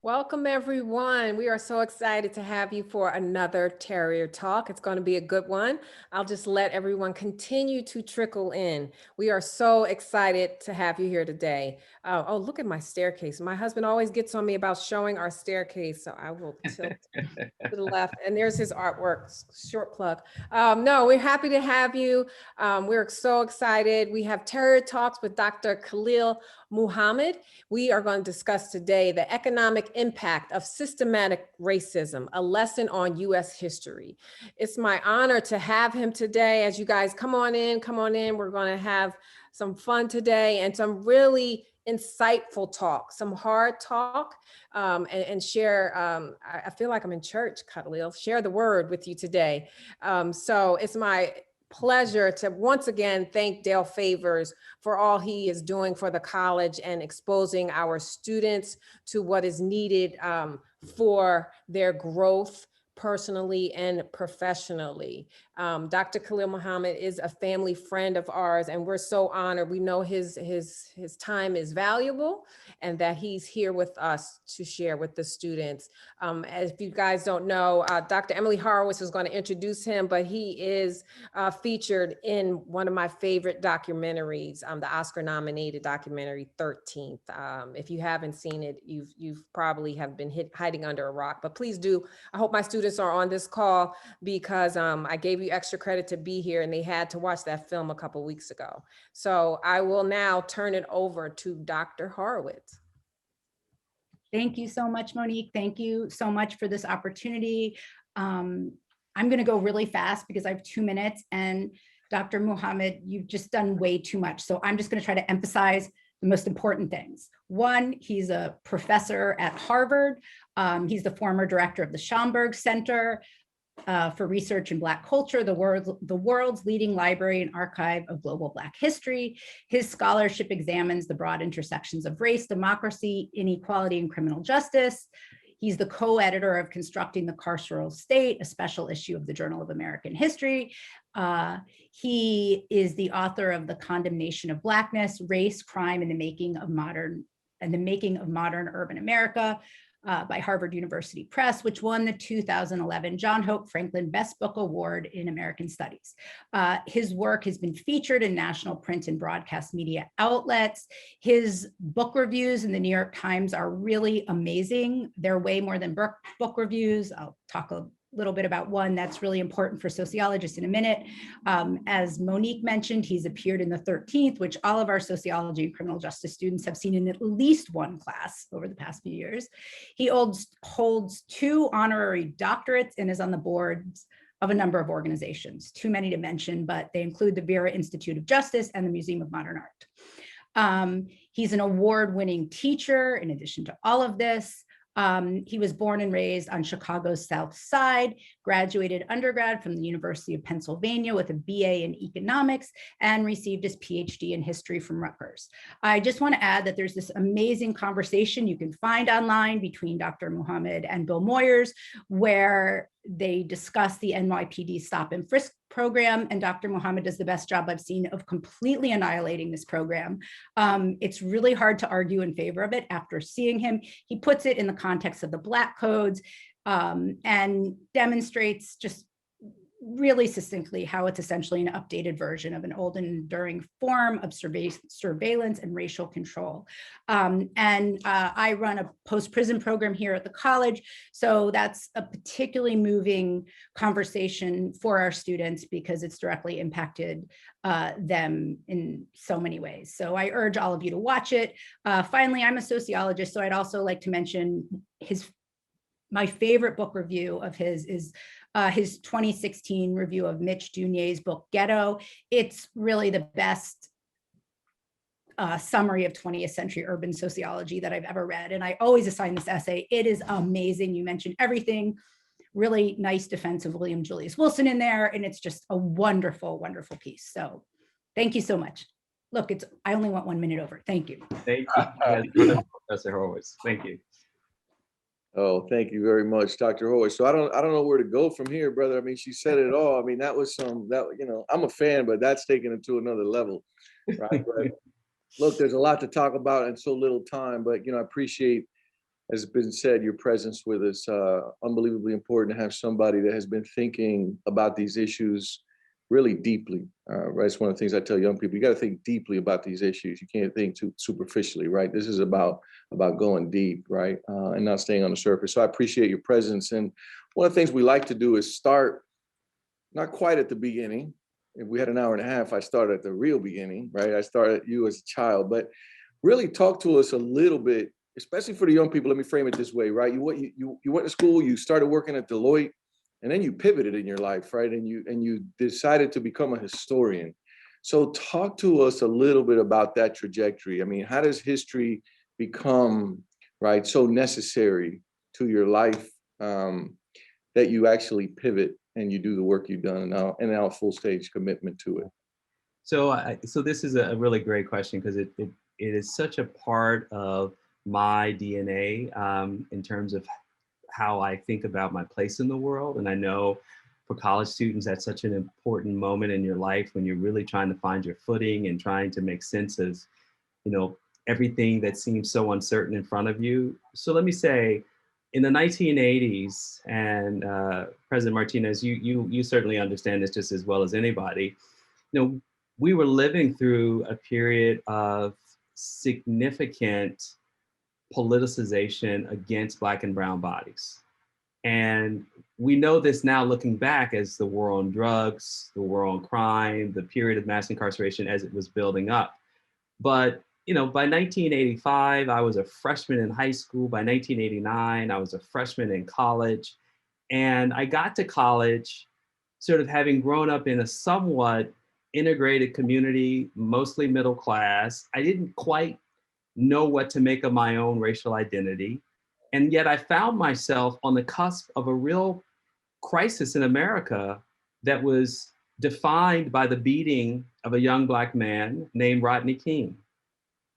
Welcome, everyone. We are so excited to have you for another Terrier Talk. It's going to be a good one. I'll just let everyone continue to trickle in. We are so excited to have you here today. Oh, look at my staircase. My husband always gets on me about showing our staircase, so I will tilt to the left. And there's his artwork, short plug. No, we're happy to have you. We're so excited. We have Terrier Talks with Dr. Khalil Muhammad. We are going to discuss today the economic impact of systematic racism, a lesson on U.S. history. It's my honor to have him today. As you guys come on in, come on in. We're going to have some fun today and some really insightful talk, some hard talk, and share. I feel like I'm in church, Khalil, share the word with you today. So it's my pleasure to once again thank Dale Favors for all he is doing for the college and exposing our students to what is needed for their growth personally and professionally. Dr. Khalil Muhammad is a family friend of ours, and we're so honored. We know his time is valuable and that he's here with us to share with the students. As you guys don't know, Dr. Emily Horowitz is going to introduce him, but he is featured in one of my favorite documentaries, the Oscar-nominated documentary 13th. If you haven't seen it, you've probably have been hiding under a rock, but please do. I hope my students are on this call because I gave you extra credit to be here and they had to watch that film a couple weeks ago. So I will now turn it over to Dr. Horowitz. Thank you so much, Monique. Thank you so much for this opportunity. I'm going to go really fast because I have 2 minutes, and Dr. Muhammad, you've just done way too much. So I'm just going to try to emphasize the most important things. One, he's a professor at Harvard. He's the former director of the Schomburg Center for Research in Black Culture, the world's leading library and archive of global Black history. His scholarship examines the broad intersections of race, democracy, inequality, and criminal justice. He's the co-editor of Constructing the Carceral State, a special issue of the Journal of American History. He is the author of The Condemnation of Blackness, Race, Crime, and the Making of Modern Urban America, by Harvard University Press, which won the 2011 John Hope Franklin Best Book Award in American Studies. His work has been featured in national print and broadcast media outlets. His book reviews in the New York Times are really amazing. They're way more than book reviews. I'll talk a little bit about one that's really important for sociologists in a minute. As Monique mentioned, he's appeared in the 13th, which all of our sociology and criminal justice students have seen in at least one class over the past few years. He holds 2 honorary doctorates and is on the boards of a number of organizations, too many to mention, but they include the Vera Institute of Justice and the Museum of Modern Art. He's an award-winning teacher in addition to all of this. He was born and raised on Chicago's South Side, graduated undergrad from the University of Pennsylvania with a BA in economics, and received his PhD in history from Rutgers. I just want to add that there's this amazing conversation you can find online between Dr. Muhammad and Bill Moyers, where they discuss the NYPD stop and frisk program, and Dr. Muhammad does the best job I've seen of completely annihilating this program. It's really hard to argue in favor of it after seeing him. He puts it in the context of the Black codes and demonstrates just really succinctly how it's essentially an updated version of an old and enduring form of surveillance and racial control. I run a post-prison program here at the college, so that's a particularly moving conversation for our students because it's directly impacted them in so many ways. So I urge all of you to watch it. Finally, I'm a sociologist, so I'd also like to mention my favorite book review of his is his 2016 review of Mitch Dunier's book, Ghetto. It's really the best summary of 20th century urban sociology that I've ever read. And I always assign this essay. It is amazing. You mentioned everything. Really nice defense of William Julius Wilson in there. And it's just a wonderful, wonderful piece. So thank you so much. Look, I only want 1 minute over. Thank you. Thank you, Professor Horowitz. Thank you. Oh, thank you very much, Dr. Horowitz. So I don't know where to go from here, brother. I mean, she said it all. I mean, that was I'm a fan, but that's taking it to another level, right? But look, there's a lot to talk about in so little time, but I appreciate as has been said, your presence with us, unbelievably important to have somebody that has been thinking about these issues really deeply. Right, it's one of the things I tell young people: you got to think deeply about these issues. You can't think too superficially, right? This is about going deep, right, and not staying on the surface. So I appreciate your presence. And one of the things we like to do is start not quite at the beginning. If we had an hour and a half, I started at the real beginning, right? I started you as a child, but really talk to us a little bit, especially for the young people. Let me frame it this way, right? You went to school, you started working at Deloitte, and then you pivoted in your life, right? And you decided to become a historian. So talk to us a little bit about that trajectory. I mean, how does history become, right, so necessary to your life, that you actually pivot and you do the work you've done, and now full stage commitment to it? So this is a really great question, because it is such a part of my DNA, in terms of how I think about my place in the world. And I know for college students, that's such an important moment in your life when you're really trying to find your footing and trying to make sense of, everything that seems so uncertain in front of you. So let me say, in the 1980s, and President Martinez, you certainly understand this just as well as anybody, we were living through a period of significant politicization against Black and brown bodies. And we know this now looking back as the war on drugs, the war on crime, the period of mass incarceration as it was building up. But, by 1985, I was a freshman in high school. By 1989, I was a freshman in college. And I got to college sort of having grown up in a somewhat integrated community, mostly middle class. I didn't quite know what to make of my own racial identity. And yet I found myself on the cusp of a real crisis in America that was defined by the beating of a young Black man named Rodney King.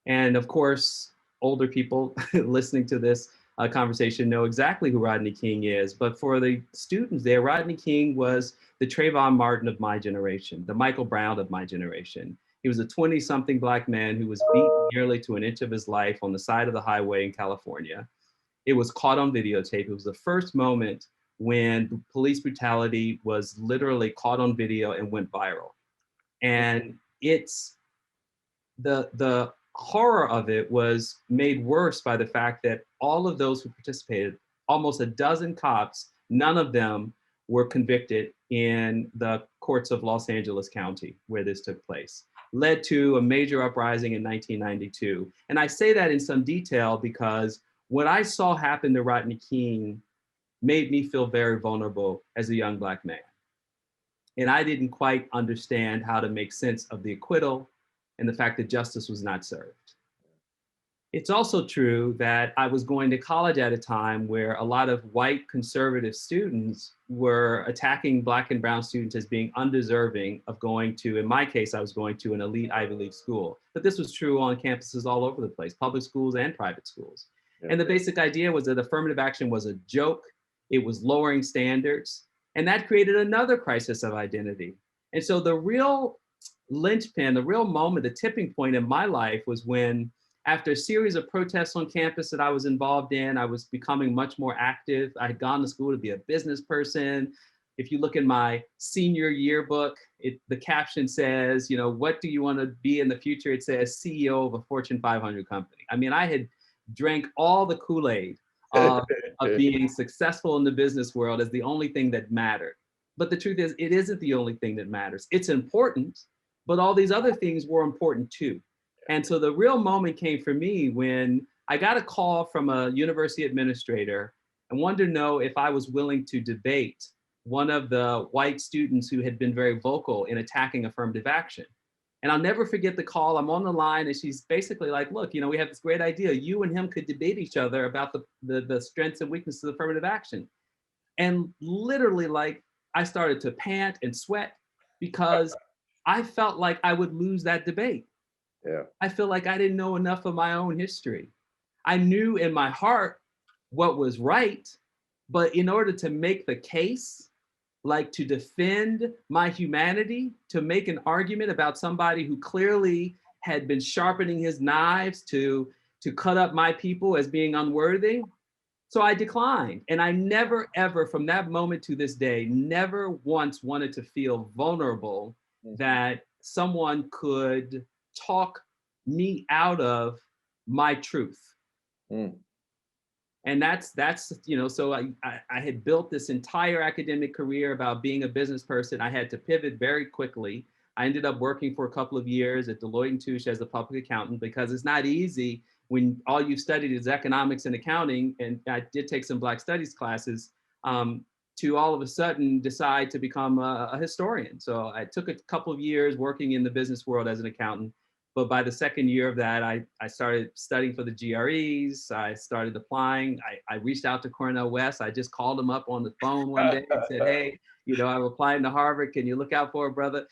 And of course, older people listening to this conversation know exactly who Rodney King is. But for the students there, Rodney King was the Trayvon Martin of my generation, the Michael Brown of my generation. He was a 20-something Black man who was beaten nearly to an inch of his life on the side of the highway in California. It was caught on videotape. It was the first moment when police brutality was literally caught on video and went viral. And it's the horror of it was made worse by the fact that all of those who participated, almost a dozen cops, none of them were convicted in the courts of Los Angeles County where this took place, led to a major uprising in 1992. And I say that in some detail because what I saw happen to Rodney King made me feel very vulnerable as a young Black man. And I didn't quite understand how to make sense of the acquittal and the fact that justice was not served. It's also true that I was going to college at a time where a lot of white conservative students were attacking Black and brown students as being undeserving of going to, in my case, I was going to an elite Ivy League school. But this was true on campuses all over the place, public schools and private schools. And the basic idea was that affirmative action was a joke. It was lowering standards. And that created another crisis of identity. And so the real linchpin, the real moment, the tipping point in my life was when, after a series of protests on campus that I was involved in, I was becoming much more active. I had gone to school to be a business person. If you look in my senior yearbook, the caption says, what do you want to be in the future? It says CEO of a Fortune 500 company. I mean, I had drank all the Kool-Aid of being successful in the business world as the only thing that mattered. But the truth is, it isn't the only thing that matters. It's important, but all these other things were important too. And so the real moment came for me when I got a call from a university administrator and wanted to know if I was willing to debate one of the white students who had been very vocal in attacking affirmative action. And I'll never forget the call. I'm on the line and she's basically like, look, we have this great idea. You and him could debate each other about the strengths and weaknesses of affirmative action. And literally, I started to pant and sweat because I felt like I would lose that debate. Yeah. I feel like I didn't know enough of my own history. I knew in my heart what was right, but in order to make the case, to defend my humanity, to make an argument about somebody who clearly had been sharpening his knives to cut up my people as being unworthy, So I declined. And I never, ever, from that moment to this day, never once wanted to feel vulnerable that someone could talk me out of my truth. Mm. And that's so I had built this entire academic career about being a business person. I had to pivot very quickly. I ended up working for a couple of years at Deloitte & Touche as a public accountant, because it's not easy when all you've studied is economics and accounting, and I did take some Black studies classes, to all of a sudden decide to become a historian. So I took a couple of years working in the business world as an accountant. But by the second year of that, I started studying for the GREs. I started applying. I reached out to Cornell West. I just called them up on the phone one day and said, hey, I'm applying to Harvard. Can you look out for it, brother?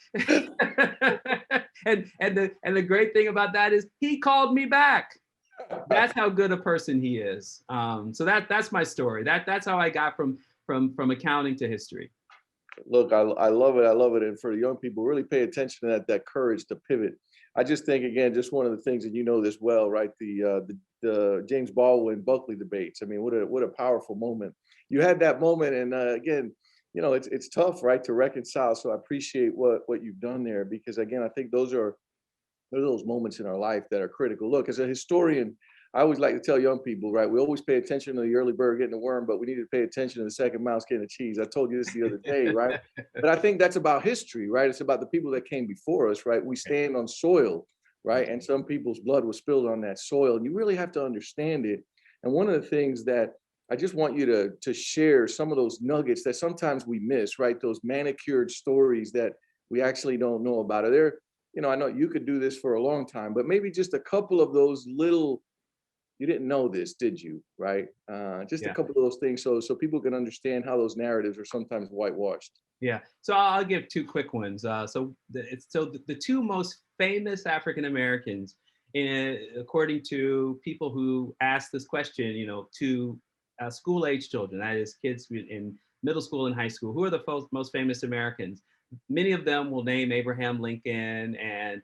and the great thing about that is he called me back. That's how good a person he is. So that's my story. That's how I got from accounting to history. Look, I love it. I love it. And for the young people, really pay attention to that courage to pivot. I just think, again, just one of the things, and you know this well, right? The James Baldwin Buckley debates. I mean, what a powerful moment. You had that moment, and again, it's tough, right, to reconcile. So I appreciate what you've done there, because again, I think those are those moments in our life that are critical. Look, as a historian, I always like to tell young people, right, we always pay attention to the early bird getting the worm, but we need to pay attention to the second mouse getting the cheese. I told you this the other day, right? But I think that's about history, right? It's about the people that came before us, right? We stand on soil, right? And some people's blood was spilled on that soil, and you really have to understand it. And one of the things that I just want you to share, some of those nuggets that sometimes we miss, right? Those manicured stories that we actually don't know about. Are there, I know you could do this for a long time, but maybe just a couple of those little, you didn't know this, did you? Right? Just a couple of those things, so people can understand how those narratives are sometimes whitewashed. Yeah. So I'll give two quick ones. So the two most famous African Americans, according to people who asked this question, to school age children, that is kids in middle school and high school, who are the most famous Americans? Many of them will name Abraham Lincoln, and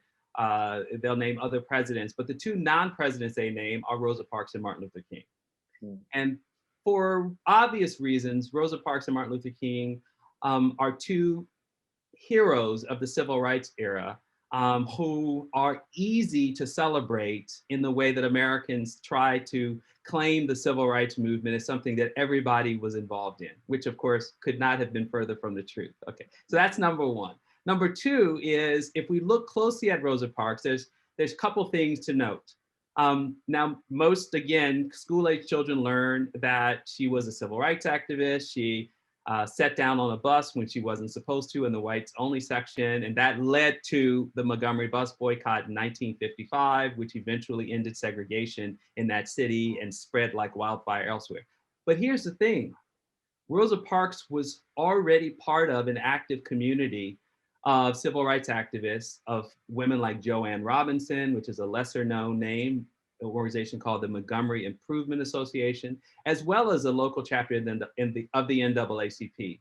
they'll name other presidents, but the two non-presidents they name are Rosa Parks and Martin Luther King. And for obvious reasons, Rosa Parks and Martin Luther King are two heroes of the civil rights era, who are easy to celebrate in the way that Americans try to claim the civil rights movement as something that everybody was involved in, which of course could not have been further from the truth. Okay, so that's number one. Number two is, if we look closely at Rosa Parks, there's a couple things to note. Now, most, again, school-age children learn that she was a civil rights activist. She sat down on a bus when she wasn't supposed to in the whites-only section, and that led to the Montgomery bus boycott in 1955, which eventually ended segregation in that city and spread like wildfire elsewhere. But here's the thing. Rosa Parks was already part of an active community of civil rights activists, of women like Joanne Robinson, which is a lesser known name, an organization called the Montgomery Improvement Association, as well as a local chapter of the NAACP.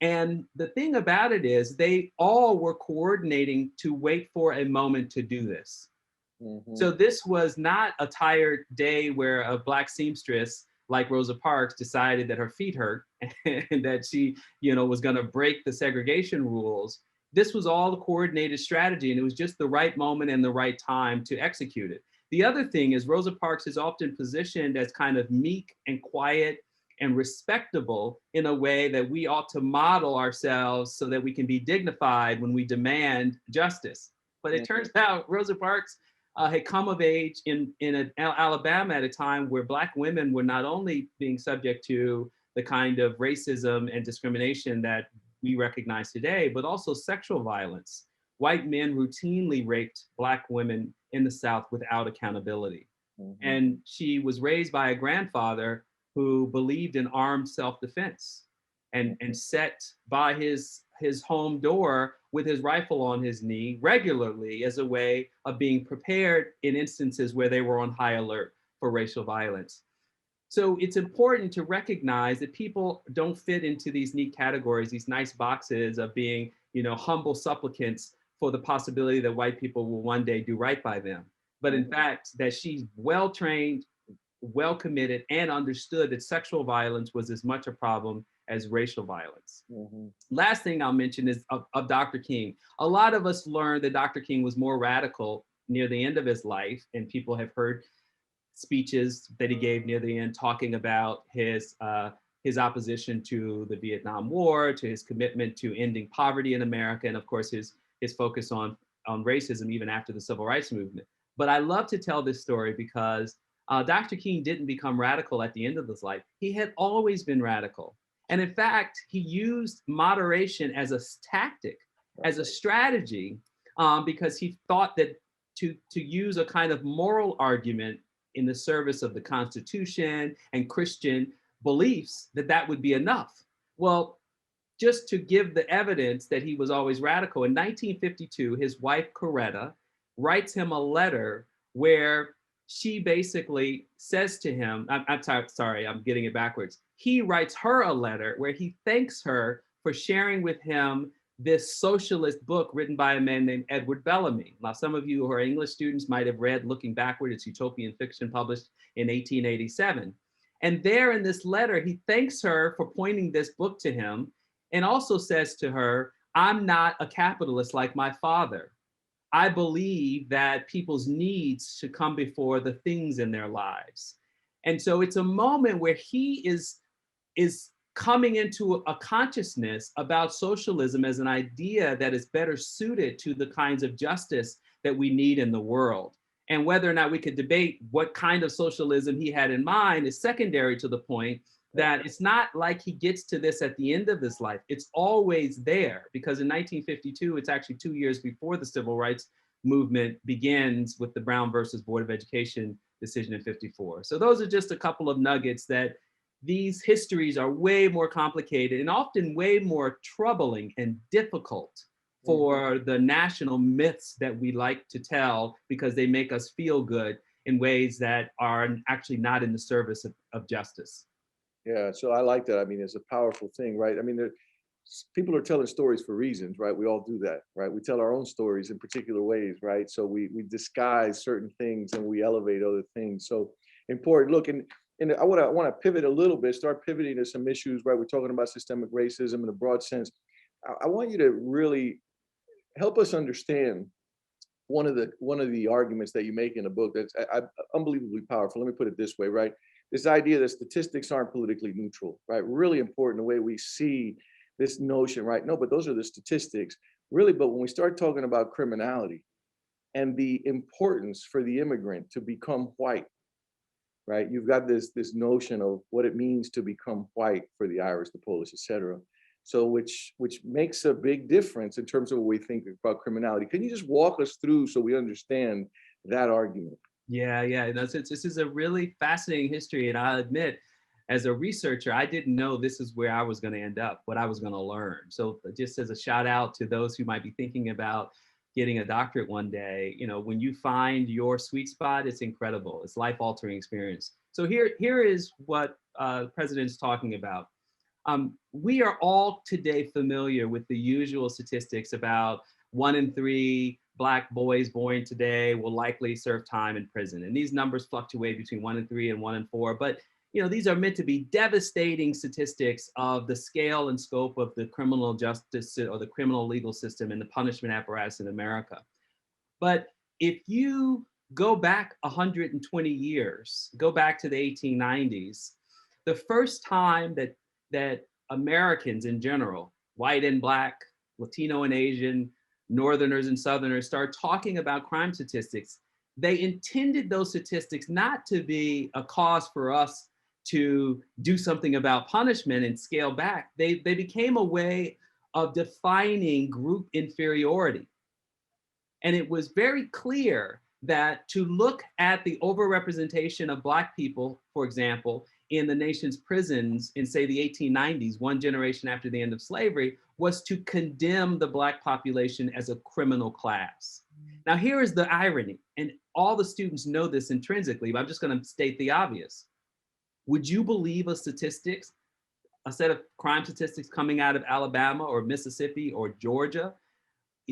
And the thing about it is, they all were coordinating to wait for a moment to do this. So this was not a tired day where a Black seamstress like Rosa Parks decided that her feet hurt and that she, was going to break the segregation rules. This was all a coordinated strategy, and it was just the right moment and the right time to execute it. The other thing is, Rosa Parks is often positioned as kind of meek and quiet and respectable in a way that we ought to model ourselves so that we can be dignified when we demand justice. But it turns out Rosa Parks had come of age in Alabama at a time where Black women were not only being subject to the kind of racism and discrimination that we recognize today, but also sexual violence. White men routinely raped Black women in the South without accountability. And she was raised by a grandfather who believed in armed self-defense and sat by his home door with his rifle on his knee regularly as a way of being prepared in instances where they were on high alert for racial violence. So it's important to recognize that people don't fit into these neat categories, these nice boxes of being, humble supplicants for the possibility that white people will one day do right by them. But in fact, that she's well-trained, well committed, and understood that sexual violence was as much a problem as racial violence. Mhm. Last thing I'll mention is of Dr. King. A lot of us learned that Dr. King was more radical near the end of his life, and people have heard speeches that he gave near the end talking about his opposition to the Vietnam War, to his commitment to ending poverty in America, and of course his focus on racism even after the Civil Rights Movement. But I love to tell this story because Dr. King didn't become radical at the end of his life. He had always been radical. And in fact, he used moderation as a tactic, as a strategy, because he thought that to use a kind of moral argument in the service of the Constitution and Christian beliefs, that would be enough. Well, just to give the evidence that he was always radical, in 1952, his wife, Coretta, writes him a letter where she basically says to him, I'm sorry, I'm getting it backwards. He writes her a letter where he thanks her for sharing with him this socialist book written by a man named Edward Bellamy. Now, some of you who are English students might have read Looking Backward. It's utopian fiction published in 1887. And there in this letter, he thanks her for pointing this book to him and also says to her, I'm not a capitalist like my father. I believe that people's needs should come before the things in their lives. And so it's a moment where he is coming into a consciousness about socialism as an idea that is better suited to the kinds of justice that we need in the world. And whether or not we could debate what kind of socialism he had in mind is secondary to the point that it's not like he gets to this at the end of his life. It's always there, because in 1952, it's actually 2 years before the Civil Rights Movement begins with the Brown versus Board of Education decision in 54. So those are just a couple of nuggets that these histories are way more complicated and often way more troubling and difficult for the national myths that we like to tell, because they make us feel good in ways that are actually not in the service of justice. Yeah, so I like that. I mean, it's a powerful thing, right? I mean, people are telling stories for reasons, right? We all do that, right? We tell our own stories in particular ways, right? So we disguise certain things and we elevate other things. So important. Look, and I want to pivot a little bit, start pivoting to some issues, right? We're talking about systemic racism in a broad sense. I want you to really help us understand one of the arguments that you make in the book that's unbelievably powerful. Let me put it this way, right? This idea that statistics aren't politically neutral, right? Really important the way we see this notion, right? No, but those are the statistics, really. But when we start talking about criminality and the importance for the immigrant to become white, right? You've got this notion of what it means to become white for the Irish, the Polish, et cetera. So which makes a big difference in terms of what we think about criminality. Can you just walk us through so we understand that argument? Yeah. This is a really fascinating history. And I'll admit, as a researcher, I didn't know this is where I was going to end up, what I was going to learn. So just as a shout out to those who might be thinking about getting a doctorate one day, when you find your sweet spot, it's incredible. It's life-altering experience. So here is what the president's talking about. We are all today familiar with the usual statistics about 1 in 3 Black boys born today will likely serve time in prison. And these numbers fluctuate between 1 in 3 and 1 in 4. But these are meant to be devastating statistics of the scale and scope of the criminal justice or the criminal legal system and the punishment apparatus in America. But if you go back 120 years, go back to the 1890s, the first time that Americans in general, white and Black, Latino and Asian, Northerners and Southerners, start talking about crime statistics, they intended those statistics not to be a cause for us to do something about punishment and scale back. They became a way of defining group inferiority. And it was very clear that to look at the overrepresentation of Black people, for example, in the nation's prisons in, say, the 1890s, one generation after the end of slavery, was to condemn the Black population as a criminal class. Now, here is the irony, and all the students know this intrinsically, but I'm just going to state the obvious. Would you believe a set of crime statistics coming out of Alabama or Mississippi or Georgia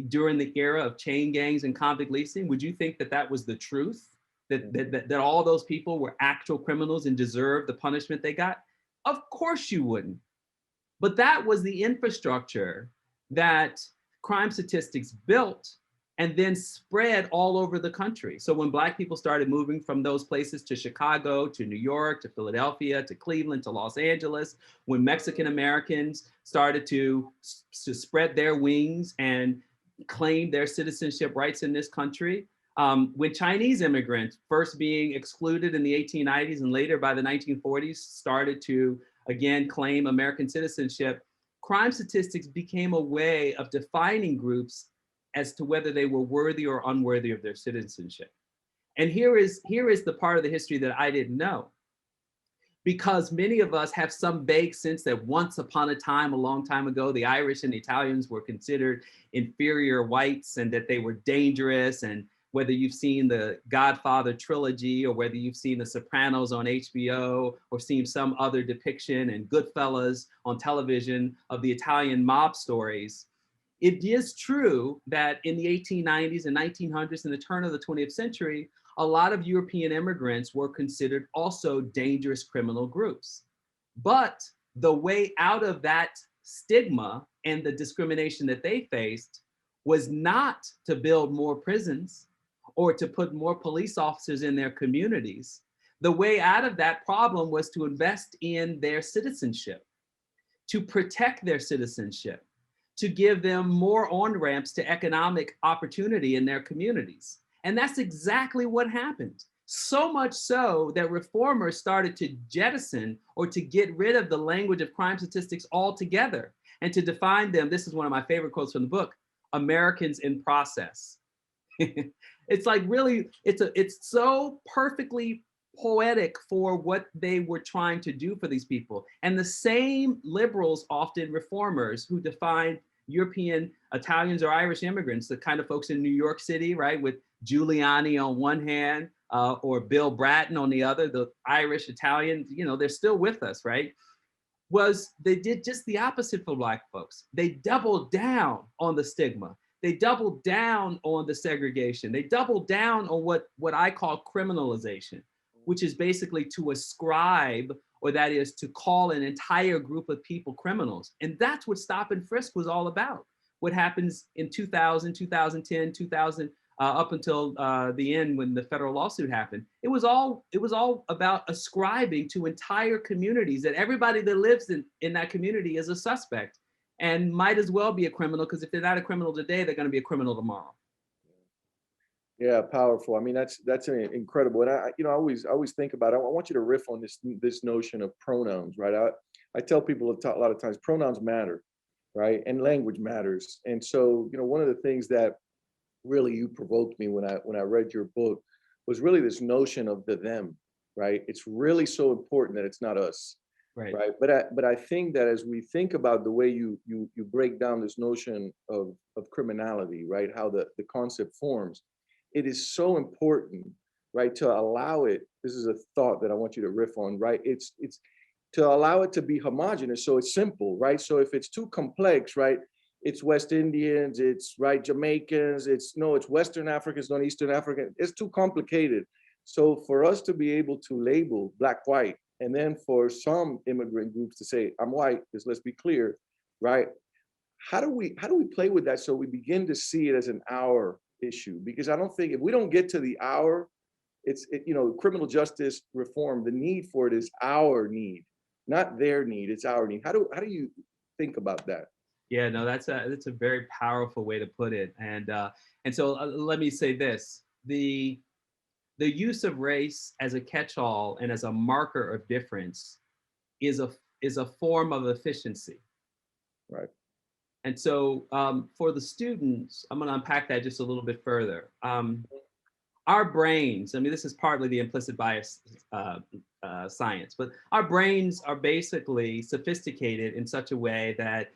during the era of chain gangs and convict leasing? Would you think that that was the truth? that all those people were actual criminals and deserved the punishment they got? Of course you wouldn't. But that was the infrastructure that crime statistics built and then spread all over the country. So when Black people started moving from those places to Chicago, to New York, to Philadelphia, to Cleveland, to Los Angeles, when Mexican Americans started to spread their wings and claim their citizenship rights in this country, when Chinese immigrants, first being excluded in the 1890s and later by the 1940s, started to again claim American citizenship, crime statistics became a way of defining groups as to whether they were worthy or unworthy of their citizenship. And here is the part of the history that I didn't know. Because many of us have some vague sense that once upon a time, a long time ago, the Irish and the Italians were considered inferior whites and that they were dangerous. And whether you've seen the Godfather trilogy or whether you've seen The Sopranos on HBO or seen some other depiction and Goodfellas on television of the Italian mob stories, it is true that in the 1890s and 1900s and the turn of the 20th century, a lot of European immigrants were considered also dangerous criminal groups. But the way out of that stigma and the discrimination that they faced was not to build more prisons or to put more police officers in their communities. The way out of that problem was to invest in their citizenship, to protect their citizenship, to give them more on-ramps to economic opportunity in their communities. And that's exactly what happened. So much so that reformers started to jettison or to get rid of the language of crime statistics altogether and to define them. This is one of my favorite quotes from the book, Americans in process. It's like really, it's so perfectly poetic for what they were trying to do for these people. And the same liberals, often reformers, who defined European, Italians or Irish immigrants, the kind of folks in New York City, right, with Giuliani on one hand, or Bill Bratton on the other, the Irish, Italian, you know, they're still with us, right? They did just the opposite for Black folks. They doubled down on the stigma. They doubled down on the segregation. They doubled down on what I call criminalization, which is basically to ascribe, or that is to call an entire group of people criminals. And that's what Stop and Frisk was all about. What happens in 2000, 2010, 2000, up until the end when the federal lawsuit happened. It was all about ascribing to entire communities that everybody that lives in that community is a suspect and might as well be a criminal, because if they're not a criminal today, they're going to be a criminal tomorrow. Yeah, powerful. I mean, that's incredible. And I always think about it. I want you to riff on this notion of pronouns, right? I tell people a lot of times pronouns matter, right? And language matters. And so, one of the things that really you provoked me when I read your book was really this notion of the them, right? It's really so important that it's not us. Right. But I think that as we think about the way you break down this notion of criminality, right? How the concept forms, it is so important, right? To allow it. This is a thought that I want you to riff on, right? It's to allow it to be homogenous. So it's simple, right? So if it's too complex, right? It's West Indians, it's right Jamaicans, it's Western Africans, not Eastern African. It's too complicated. So for us to be able to label Black, white, and then for some immigrant groups to say, I'm white, because let's be clear, right? How do we play with that so we begin to see it as an our issue? Because I don't think if we don't get to the our, criminal justice reform, the need for it is our need, not their need, it's our need. How do you think about that? Yeah, no, that's a very powerful way to put it. And so let me say this, the use of race as a catch-all and as a marker of difference is a form of efficiency. Right. And so for the students, I'm going to unpack that just a little bit further. Our brains, I mean, this is partly the implicit bias science, but our brains are basically sophisticated in such a way that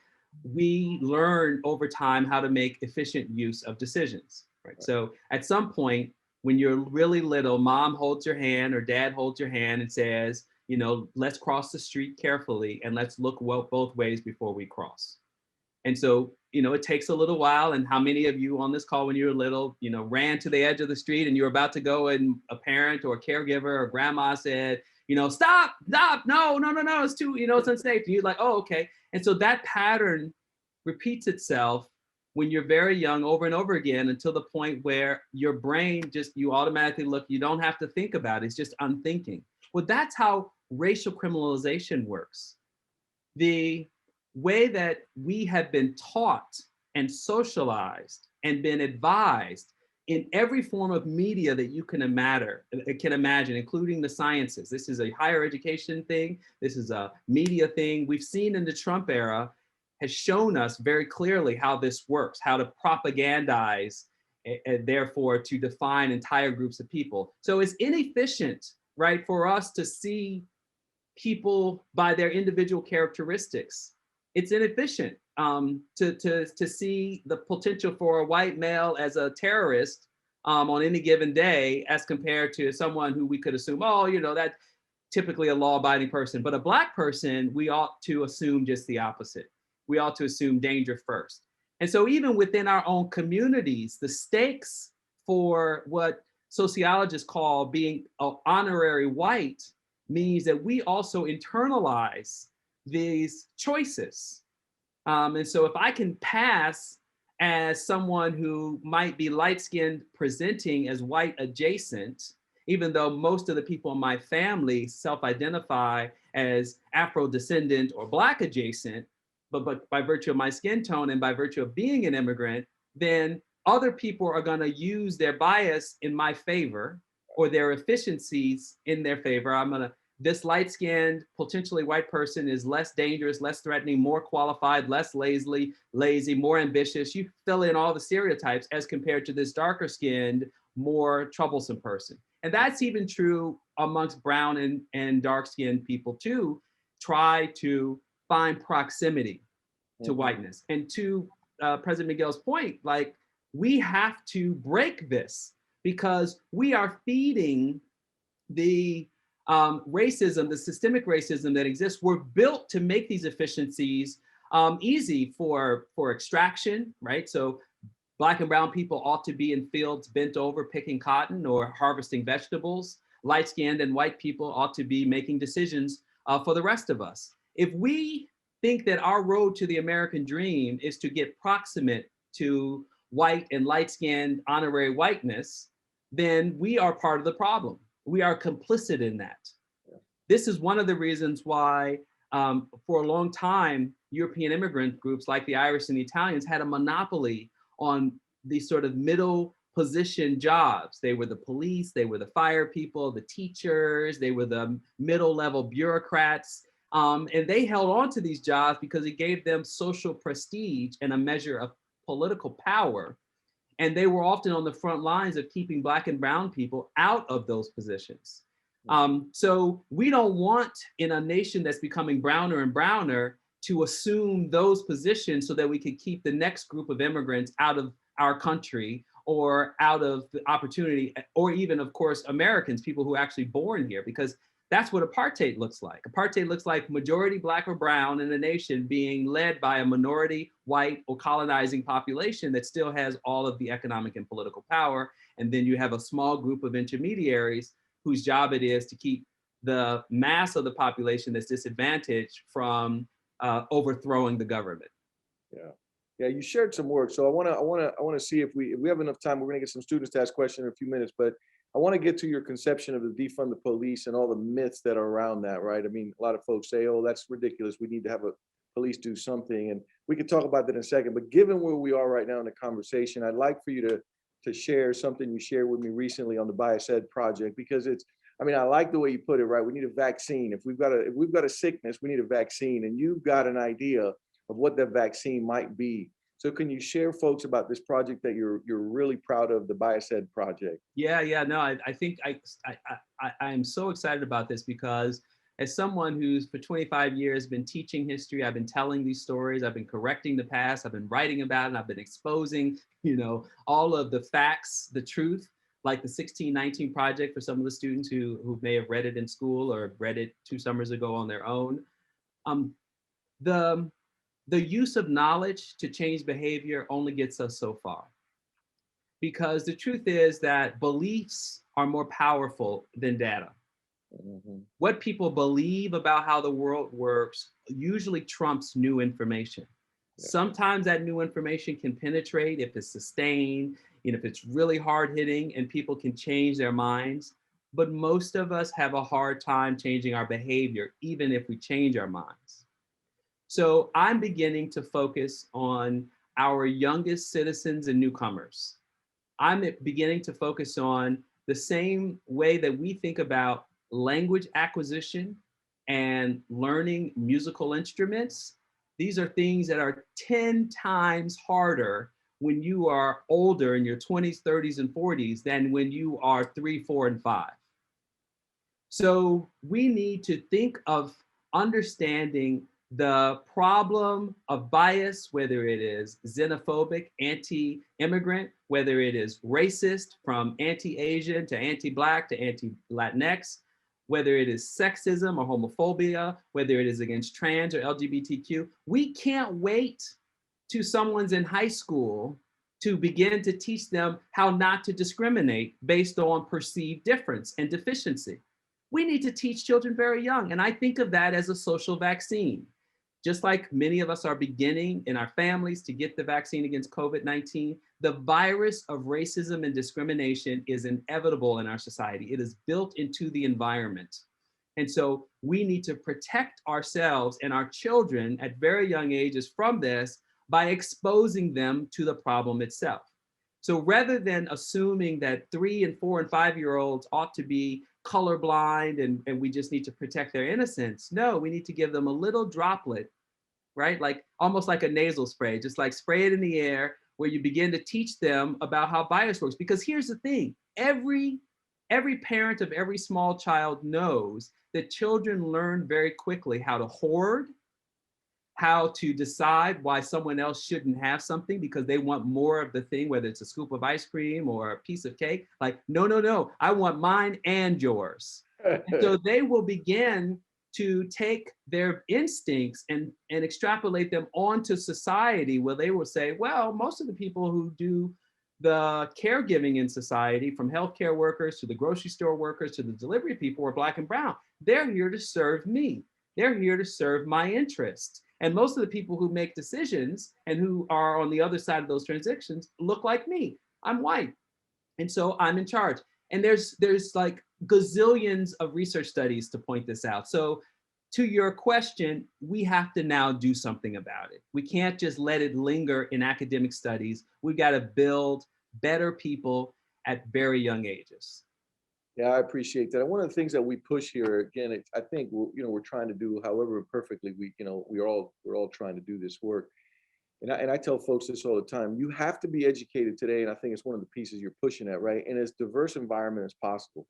we learn over time how to make efficient use of decisions. Right? So at some point, when you're really little, mom holds your hand or dad holds your hand and says, let's cross the street carefully and let's look both ways before we cross. And so it takes a little while. And how many of you on this call when you were little, ran to the edge of the street and you were about to go and a parent or a caregiver or grandma said, stop, no, it's too, it's unsafe. And you're like, oh, okay. And so that pattern repeats itself when you're very young over and over again until the point where your brain you automatically look, you don't have to think about it. It's just unthinking. Well, that's how racial criminalization works. The way that we have been taught and socialized and been advised in every form of media that you can imagine, including the sciences. This is a higher education thing. This is a media thing. We've seen in the Trump era has shown us very clearly how this works, how to propagandize and therefore to define entire groups of people. So it's inefficient, right, for us to see people by their individual characteristics. It's inefficient to see the potential for a white male as a terrorist on any given day as compared to someone who we could assume, that typically a law-abiding person. But a Black person, we ought to assume just the opposite. We ought to assume danger first. And so even within our own communities, the stakes for what sociologists call being honorary white means that we also internalize these choices. And so if I can pass as someone who might be light-skinned presenting as white adjacent, even though most of the people in my family self-identify as Afro-descendant or Black adjacent, but by virtue of my skin tone and by virtue of being an immigrant, then other people are going to use their bias in my favor or their efficiencies in their favor. This light-skinned, potentially white person is less dangerous, less threatening, more qualified, less lazy, more ambitious. You fill in all the stereotypes as compared to this darker-skinned, more troublesome person. And that's even true amongst brown and dark-skinned people too. Try to find proximity to whiteness. And to President Miguel's point, like, we have to break this because we are feeding the racism, the systemic racism that exists. We're built to make these efficiencies easy for extraction, right? So Black and brown people ought to be in fields bent over picking cotton or harvesting vegetables. Light-skinned and white people ought to be making decisions for the rest of us. If we think that our road to the American dream is to get proximate to white and light-skinned honorary whiteness, then we are part of the problem. We are complicit in that. This is one of the reasons why for a long time, European immigrant groups like the Irish and the Italians had a monopoly on these sort of middle position jobs. They were the police, they were the fire people, the teachers, they were the middle level bureaucrats. And they held on to these jobs because it gave them social prestige and a measure of political power. And they were often on the front lines of keeping Black and brown people out of those positions. So we don't want, in a nation that's becoming browner and browner, to assume those positions so that we could keep the next group of immigrants out of our country or out of the opportunity, or even, of course, Americans, people who are actually born here, because that's what apartheid looks like. Apartheid looks like majority Black or brown in a nation being led by a minority white or colonizing population that still has all of the economic and political power. And then you have a small group of intermediaries whose job it is to keep the mass of the population that's disadvantaged from overthrowing the government. Yeah, you shared some work. So I want to see if we have enough time. We're going to get some students to ask questions in a few minutes, but I want to get to your conception of the defund the police and all the myths that are around that, right? I mean, a lot of folks say, oh, that's ridiculous. We need to have a police do something. And we can talk about that in a second. But given where we are right now in the conversation, I'd like for you to share something you shared with me recently on the Bias Ed project, because I like the way you put it, right? We need a vaccine. If we've got a sickness, we need a vaccine. And you've got an idea of what that vaccine might be. So can you share, folks, about this project that you're really proud of, the Bias Ed project? No, I think I am so excited about this because as someone who's for 25 years been teaching history, I've been telling these stories, I've been correcting the past, I've been writing about it, I've been exposing, all of the facts, the truth, like the 1619 project for some of the students who may have read it in school or read it 2 summers ago on their own. the use of knowledge to change behavior only gets us so far. Because the truth is that beliefs are more powerful than data. Mhm. What people believe about how the world works usually trumps new information. Yeah. Sometimes that new information can penetrate if it's sustained, if it's really hard hitting and people can change their minds. But most of us have a hard time changing our behavior, even if we change our minds. So I'm beginning to focus on our youngest citizens and newcomers. I'm beginning to focus on the same way that we think about language acquisition and learning musical instruments. These are things that are 10 times harder when you are older in your 20s, 30s, and 40s than when you are 3, 4, and 5. So we need to think of understanding the problem of bias, whether it is xenophobic, anti-immigrant, whether it is racist from anti-Asian to anti-Black to anti-Latinx, whether it is sexism or homophobia, whether it is against trans or LGBTQ. We can't wait till someone's in high school to begin to teach them how not to discriminate based on perceived difference and deficiency. We need to teach children very young. And I think of that as a social vaccine. Just like many of us are beginning in our families to get the vaccine against COVID-19, the virus of racism and discrimination is inevitable in our society. It is built into the environment. And so we need to protect ourselves and our children at very young ages from this by exposing them to the problem itself. So rather than assuming that 3 and 4 and 5-year-olds ought to be colorblind and we just need to protect their innocence, no, we need to give them a little droplet, right? Like almost like a nasal spray, just like spray it in the air where you begin to teach them about how bias works. Because here's the thing, every parent of every small child knows that children learn very quickly how to hoard, how to decide why someone else shouldn't have something because they want more of the thing, whether it's a scoop of ice cream or a piece of cake. Like, no, I want mine and yours. And so they will begin to take their instincts and extrapolate them onto society, where they will say, well, most of the people who do the caregiving in society, from healthcare workers to the grocery store workers to the delivery people, are Black and brown. They're here to serve me. They're here to serve my interests. And most of the people who make decisions and who are on the other side of those transactions look like me. I'm white. And so I'm in charge. And there's like gazillions of research studies to point this out. So to your question, we have to now do something about it. We can't just let it linger in academic studies. We've got to build better people at very young ages. Yeah, I appreciate that. And one of the things that we push here, again, I think we're trying to do, however perfectly we're all trying to do this work. And I tell folks this all the time. You have to be educated today, and I think it's one of the pieces you're pushing at, right? In as diverse environment as possible.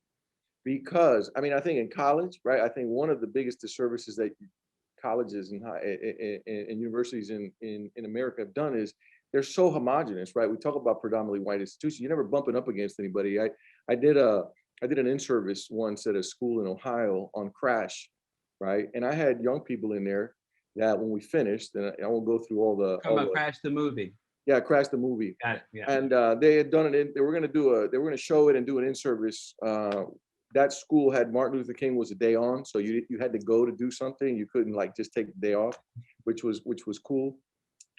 Because I think in college, right? I think one of the biggest disservices that colleges and universities in America have done is they're so homogenous, right? We talk about predominantly white institutions. You're never bumping up against anybody. I did an in-service once at a school in Ohio on Crash, right? And I had young people in there that when we finished, and I won't go through all the Crash the movie. Yeah, Crash the movie. Got it. Yeah. And they had done it. They were going to show it and do an in-service. That school had Martin Luther King was a day on, so you had to go to do something. You couldn't like just take the day off, which was cool.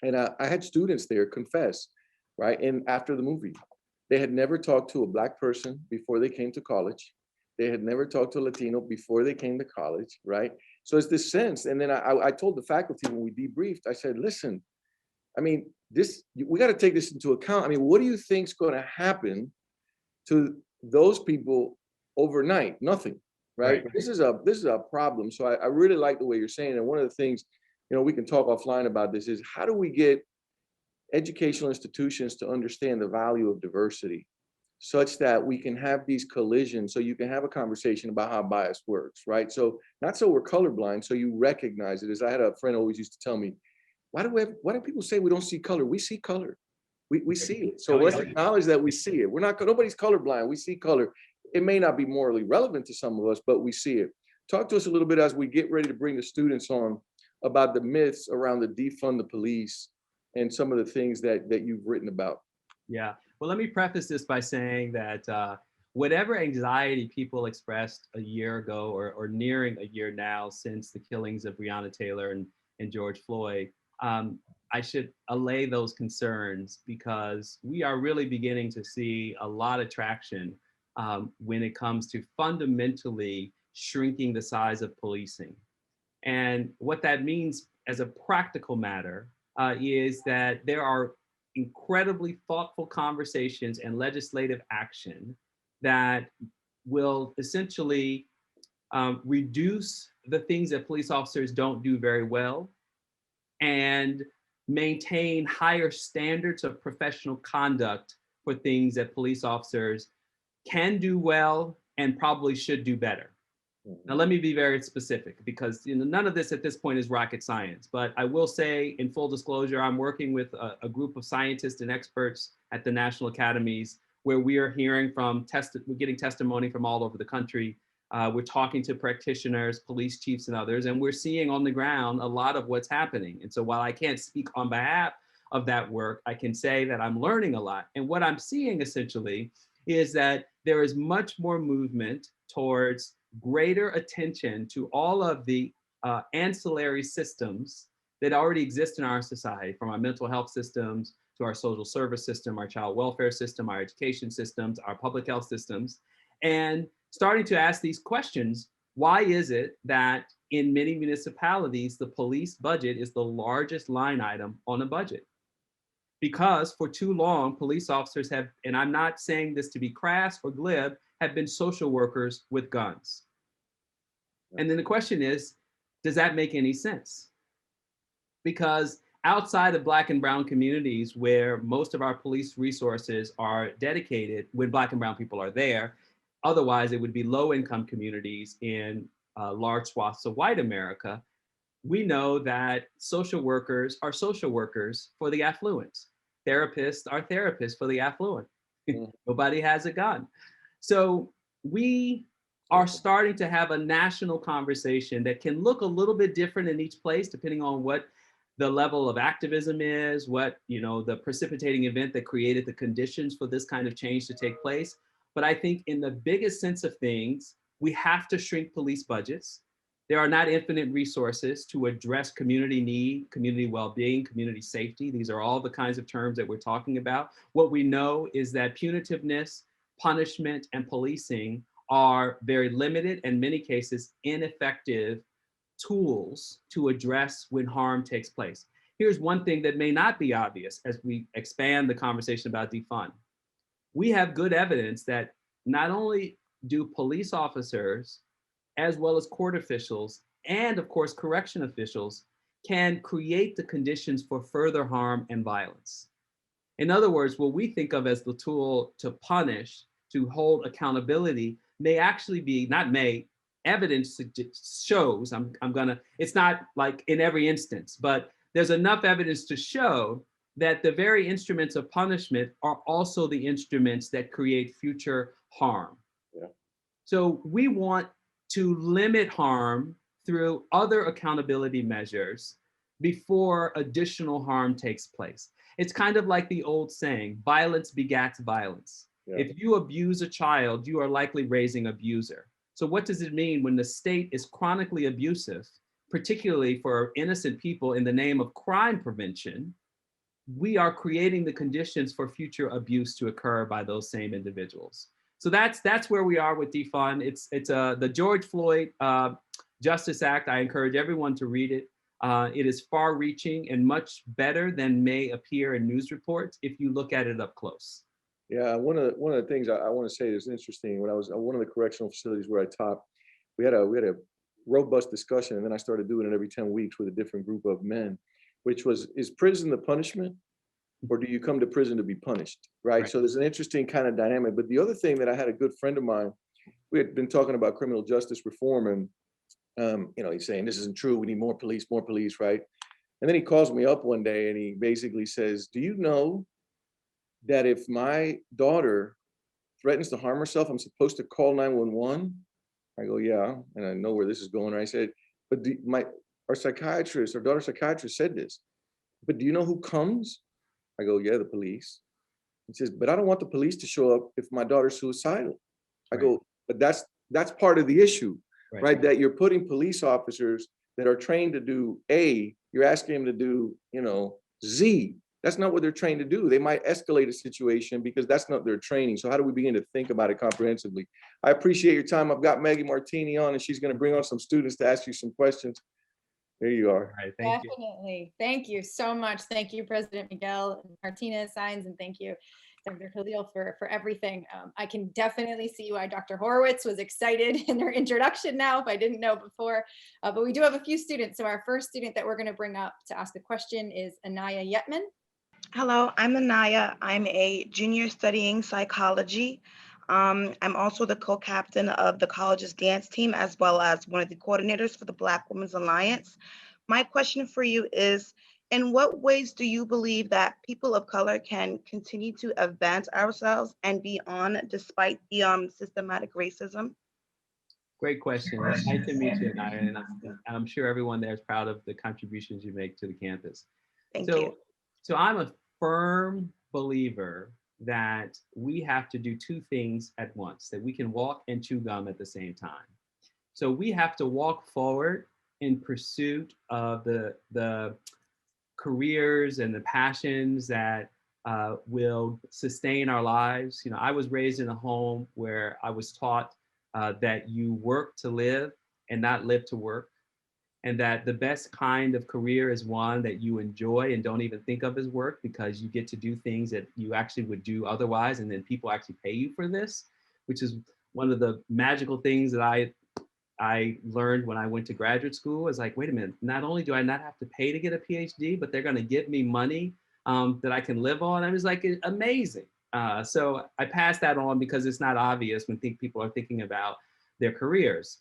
And I had students there confess, right? And after the movie, they had never talked to a Black person before they came to college. They had never talked to a Latino before they came to college, right? So it's this sense. And then I told the faculty when we debriefed, I said, listen, we got to take this into account. What do you think is going to happen to those people overnight? Nothing, right? This is a problem. So I really like the way you're saying. And one of the things, we can talk offline about this is how do we get educational institutions to understand the value of diversity such that we can have these collisions so you can have a conversation about how bias works, right? So not so we're colorblind, so you recognize it. As I had a friend always used to tell me, why do people say we don't see color? We see color. We see it. So let's acknowledge that we see it. Nobody's colorblind. We see color. It may not be morally relevant to some of us, but we see it. Talk to us a little bit as we get ready to bring the students on about the myths around the defund the police and some of the things that you've written about. Yeah. Well, let me preface this by saying that whatever anxiety people expressed a year ago or nearing a year now since the killings of Breonna Taylor and George Floyd, I should allay those concerns because we are really beginning to see a lot of traction when it comes to fundamentally shrinking the size of policing. And what that means as a practical matter is that there are incredibly thoughtful conversations and legislative action that will essentially reduce the things that police officers don't do very well and maintain higher standards of professional conduct for things that police officers can do well and probably should do better. Now, let me be very specific because none of this at this point is rocket science, but I will say in full disclosure, I'm working with a group of scientists and experts at the national academies where we are hearing from, we're getting testimony from all over the country. We're talking to practitioners, police chiefs and others, and we're seeing on the ground a lot of what's happening. And so while I can't speak on behalf of that work, I can say that I'm learning a lot. And what I'm seeing essentially is that there is much more movement towards greater attention to all of the ancillary systems that already exist in our society, from our mental health systems to our social service system, our child welfare system, our education systems, our public health systems, and starting to ask these questions. Why is it that in many municipalities, the police budget is the largest line item on a budget? Because for too long, police officers have, and I'm not saying this to be crass or glib, have been social workers with guns. And then the question is, does that make any sense? Because outside of Black and brown communities where most of our police resources are dedicated when Black and brown people are there, otherwise it would be low income communities in large swaths of white America, we know that social workers are social workers for the affluent. Therapists are therapists for the affluent. Nobody has a gun. So we are starting to have a national conversation that can look a little bit different in each place, depending on what the level of activism is, what, the precipitating event that created the conditions for this kind of change to take place. But I think in the biggest sense of things, we have to shrink police budgets. There are not infinite resources to address community need, community well-being, community safety. These are all the kinds of terms that we're talking about. What we know is that punitiveness, punishment, and policing are very limited and in many cases ineffective tools to address when harm takes place. Here's one thing that may not be obvious as we expand the conversation about defund. We have good evidence that not only do police officers, as well as court officials, and of course, correction officials, can create the conditions for further harm and violence. In other words, what we think of as the tool to punish, to hold accountability, may actually be, not may, evidence shows, it's not like in every instance, but there's enough evidence to show that the very instruments of punishment are also the instruments that create future harm. Yeah. So we want to limit harm through other accountability measures before additional harm takes place. It's kind of like the old saying, violence begats violence. Yeah. If you abuse a child, you are likely raising an abuser. So what does it mean when the state is chronically abusive, particularly for innocent people in the name of crime prevention? We are creating the conditions for future abuse to occur by those same individuals. So that's where we are with defund. It's the George Floyd Justice Act. I encourage everyone to read it. It is far-reaching and much better than may appear in news reports if you look at it up close. Yeah, one of the things I want to say is interesting. When I was at one of the correctional facilities where I taught, we had a robust discussion, and then I started doing it every 10 weeks with a different group of men, which was, is prison the punishment, or do you come to prison to be punished, right? So there's an interesting kind of dynamic. But the other thing that I had a good friend of mine, we had been talking about criminal justice reform, and he's saying this isn't true. We need more police, right? And then he calls me up one day and he basically says, do you know that if my daughter threatens to harm herself, I'm supposed to call 911? I go, yeah, and I know where this is going. I said, but our daughter psychiatrist said this. But do you know who comes? I go, yeah, the police. He says, but I don't want the police to show up if my daughter's suicidal. I Right. go, but that's part of the issue, Right. right? That you're putting police officers that are trained to do A, you're asking them to do, Z. That's not what they're trained to do. They might escalate a situation because that's not their training. So how do we begin to think about it comprehensively? I appreciate your time. I've got Maggie Martini on, and she's going to bring on some students to ask you some questions. There you are. All right, thank you. Definitely. Thank you so much. Thank you, President Miguel Martinez Saenz, and thank you, Dr. Khalil, for everything. I can definitely see why Dr. Horowitz was excited in her introduction now, if I didn't know before. But we do have a few students. So our first student that we're going to bring up to ask a question is Anaya Yetman. Hello, I'm Anaya. I'm a junior studying psychology. I'm also the co-captain of the college's dance team, as well as one of the coordinators for the Black Women's Alliance. My question for you is, in what ways do you believe that people of color can continue to advance ourselves and be on despite the systematic racism? Great question. Nice to meet you, Naya, and I'm sure everyone there is proud of the contributions you make to the campus. Thank you. So I'm a firm believer that we have to do two things at once, that we can walk and chew gum at the same time. So we have to walk forward in pursuit of the careers and the passions that will sustain our lives. I was raised in a home where I was taught that you work to live and not live to work, and that the best kind of career is one that you enjoy and don't even think of as work, because you get to do things that you actually would do otherwise, and then people actually pay you for this, which is one of the magical things that I learned when I went to graduate school. Is like, wait a minute, not only do I not have to pay to get a PhD, but they're going to give me money that I can live on. I was like, amazing. So I passed that on because it's not obvious when people are thinking about their careers.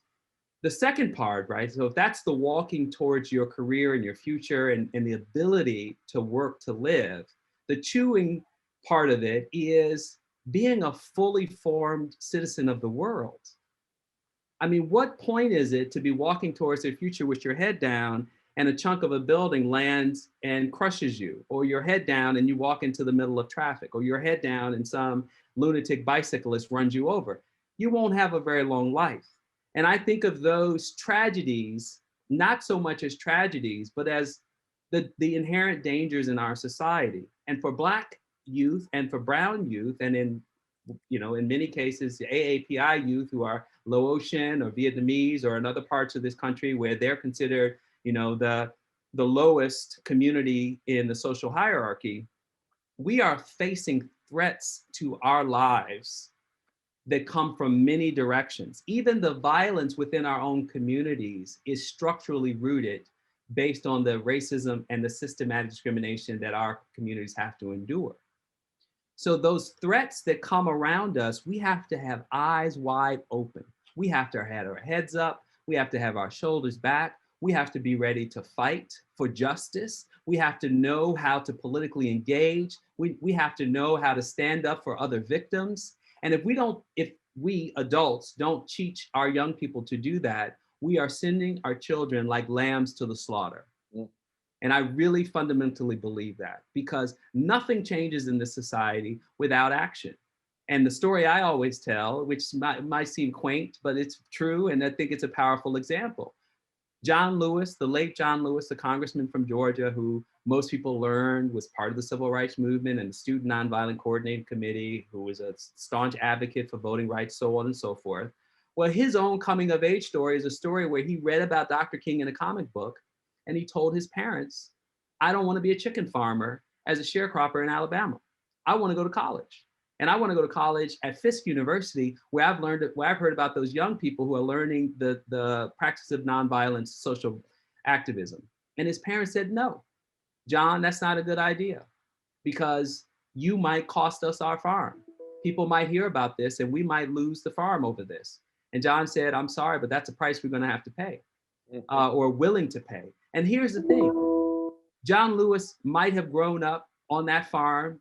The second part, right? So if that's the walking towards your career and your future and the ability to work to live, the chewing part of it is being a fully formed citizen of the world. I mean, what point is it to be walking towards the future with your head down and a chunk of a building lands and crushes you, or your head down and you walk into the middle of traffic, or your head down and some lunatic bicyclist runs you over? You won't have a very long life. And I think of those tragedies, not so much as tragedies, but as the inherent dangers in our society. And for Black youth and for brown youth, and in many cases, the AAPI youth who are Laotian or Vietnamese or in other parts of this country where they're considered, the lowest community in the social hierarchy, we are facing threats to our lives that come from many directions. Even the violence within our own communities is structurally rooted based on the racism and the systematic discrimination that our communities have to endure. So those threats that come around us, we have to have eyes wide open. We have to have our heads up. We have to have our shoulders back. We have to be ready to fight for justice. We have to know how to politically engage. We have to know how to stand up for other victims. And if we adults don't teach our young people to do that, we are sending our children like lambs to the slaughter. And I really fundamentally believe that, because nothing changes in this society without action. And the story I always tell, which might seem quaint, but it's true, and I think it's a powerful example. John Lewis, the late John Lewis, the congressman from Georgia, who most people learned was part of the civil rights movement and the Student Nonviolent Coordinating Committee, who was a staunch advocate for voting rights, so on and so forth. Well, his own coming of age story is a story where he read about Dr. King in a comic book, and he told his parents, I don't want to be a chicken farmer as a sharecropper in Alabama. I want to go to college. And I want to go to college at Fisk University, where I've heard about those young people who are learning the practice of nonviolent social activism. And his parents said, no, John, that's not a good idea, because you might cost us our farm. People might hear about this and we might lose the farm over this. And John said, I'm sorry, but that's a price we're going to have to pay or willing to pay. And here's the thing. John Lewis might have grown up on that farm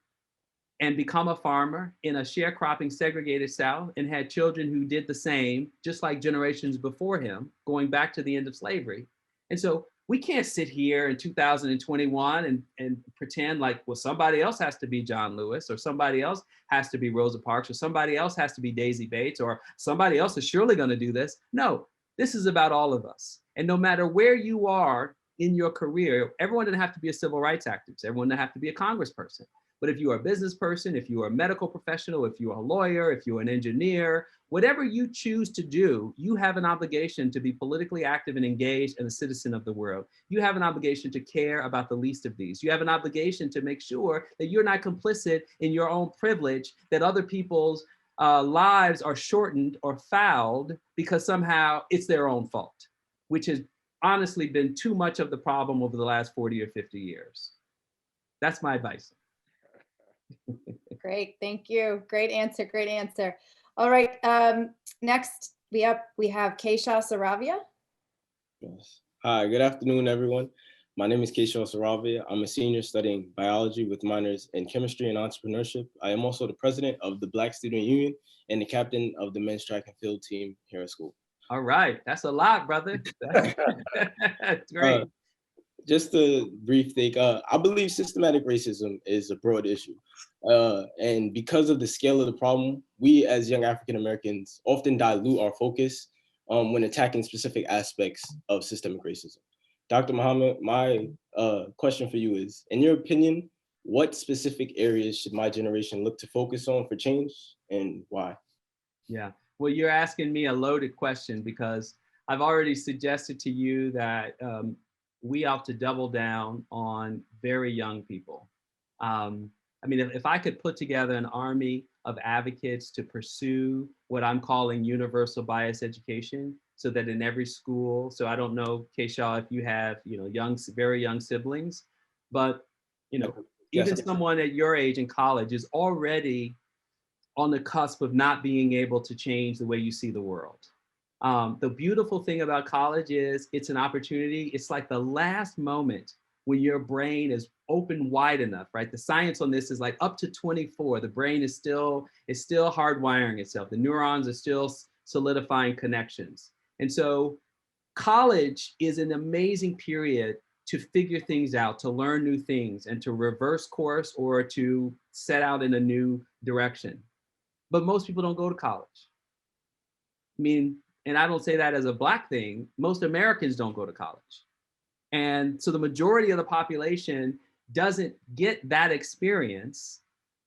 and become a farmer in a sharecropping segregated South and had children who did the same, just like generations before him, going back to the end of slavery. And so We can't sit here in 2021 and pretend like, well, somebody else has to be John Lewis, or somebody else has to be Rosa Parks, or somebody else has to be Daisy Bates, or somebody else is surely going to do this. No, this is about all of us. And no matter where you are in your career, everyone doesn't have to be a civil rights activist. Everyone doesn't have to be a congressperson. But if you are a business person, if you are a medical professional, if you are a lawyer, if you're an engineer, whatever you choose to do, you have an obligation to be politically active and engaged and a citizen of the world. You have an obligation to care about the least of these. You have an obligation to make sure that you're not complicit in your own privilege, that other people's lives are shortened or fouled because somehow it's their own fault, which has honestly been too much of the problem over the last 40 or 50 years. That's my advice. Great, thank you. Great answer, great answer. All right, next we have Keshav Saravia. Yes. Hi, good afternoon, everyone. My name is Keshav Saravia. I'm a senior studying biology with minors in chemistry and entrepreneurship. I am also the president of the Black Student Union and the captain of the men's track and field team here at school. All right, that's a lot, brother. That's great. Just a brief take, I believe systematic racism is a broad issue. And because of the scale of the problem, we as young African Americans often dilute our focus when attacking specific aspects of systemic racism. Dr. Muhammad, my question for you is, in your opinion, what specific areas should my generation look to focus on for change and why? Yeah, well, you're asking me a loaded question because I've already suggested to you that we ought to double down on very young people. I mean, if I could put together an army of advocates to pursue what I'm calling universal bias education, so that in every school, so I don't know, Keshav, if you have, very young siblings, but, even someone at your age in college is already on the cusp of not being able to change the way you see the world. The beautiful thing about college is it's an opportunity. It's like the last moment when your brain is open wide enough, right? The science on this is like up to 24, the brain is still hardwiring itself. The neurons are still solidifying connections. And so college is an amazing period to figure things out, to learn new things, and to reverse course or to set out in a new direction. But most people don't go to college. I mean, and I don't say that as a Black thing, most Americans don't go to college. And so the majority of the population doesn't get that experience,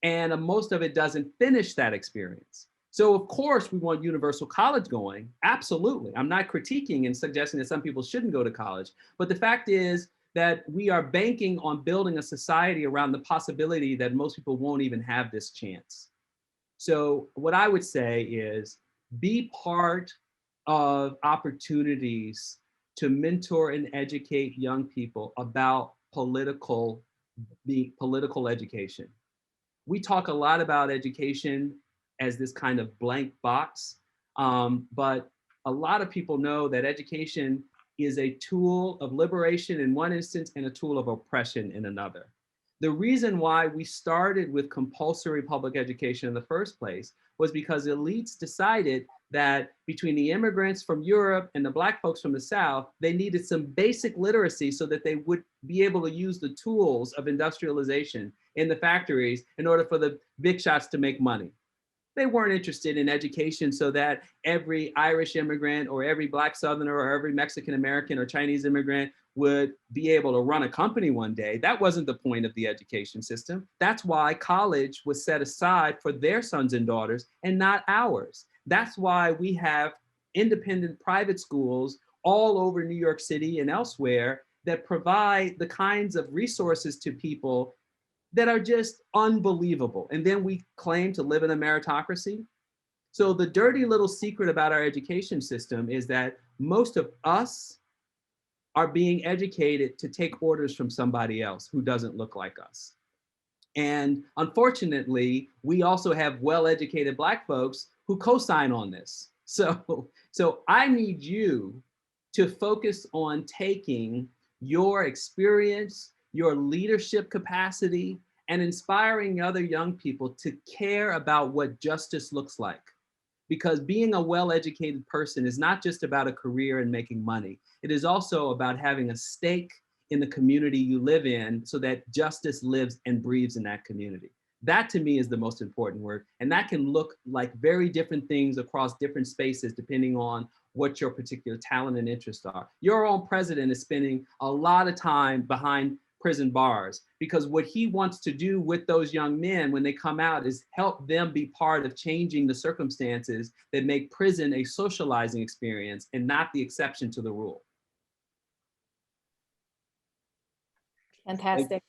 and most of it doesn't finish that experience. So of course we want universal college going, absolutely. I'm not critiquing and suggesting that some people shouldn't go to college, but the fact is that we are banking on building a society around the possibility that most people won't even have this chance. So what I would say is be part of opportunities to mentor and educate young people about political education. We talk a lot about education as this kind of blank box, but a lot of people know that education is a tool of liberation in one instance and a tool of oppression in another. The reason why we started with compulsory public education in the first place was because elites decided that between the immigrants from Europe and the Black folks from the South, they needed some basic literacy so that they would be able to use the tools of industrialization in the factories in order for the big shots to make money. They weren't interested in education so that every Irish immigrant or every Black Southerner or every Mexican American or Chinese immigrant would be able to run a company one day. That wasn't the point of the education system. That's why college was set aside for their sons and daughters and not ours. That's why we have independent private schools all over New York City and elsewhere that provide the kinds of resources to people that are just unbelievable. And then we claim to live in a meritocracy. So the dirty little secret about our education system is that most of us are being educated to take orders from somebody else who doesn't look like us. And unfortunately, we also have well-educated Black folks who co-sign on this. So I need you to focus on taking your experience, your leadership capacity, and inspiring other young people to care about what justice looks like. because being a well-educated person is not just about a career and making money. It is also about having a stake in the community you live in so that justice lives and breathes in that community. That to me is the most important word. And that can look like very different things across different spaces depending on what your particular talent and interests are. Your own president is spending a lot of time behind prison bars because what he wants to do with those young men when they come out is help them be part of changing the circumstances that make prison a socializing experience and not the exception to the rule. Fantastic.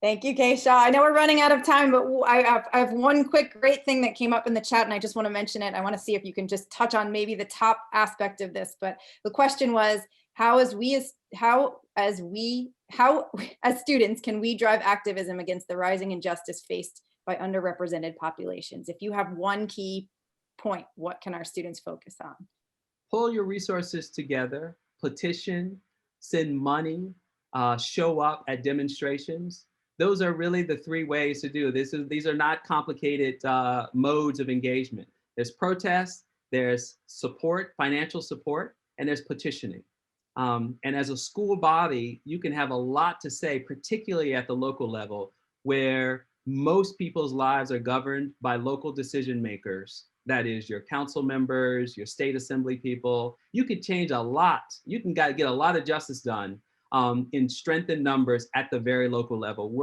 Thank you, Keisha. I know we're running out of time, but I have one quick great thing that came up in the chat and I just want to mention it. I want to see if you can just touch on maybe the top aspect of this, but the question was, how as students can we drive activism against the rising injustice faced by underrepresented populations? If you have one key point, what can our students focus on? Pull your resources together, petition, send money, show up at demonstrations. Those are really the three ways to do this. These are not complicated modes of engagement. There's protest, there's support, financial support, and there's petitioning. And as a school body, you can have a lot to say, particularly at the local level, where most people's lives are governed by local decision makers. That is your council members, your state assembly people. You could change a lot. You can get a lot of justice done in strengthened numbers at the very local level,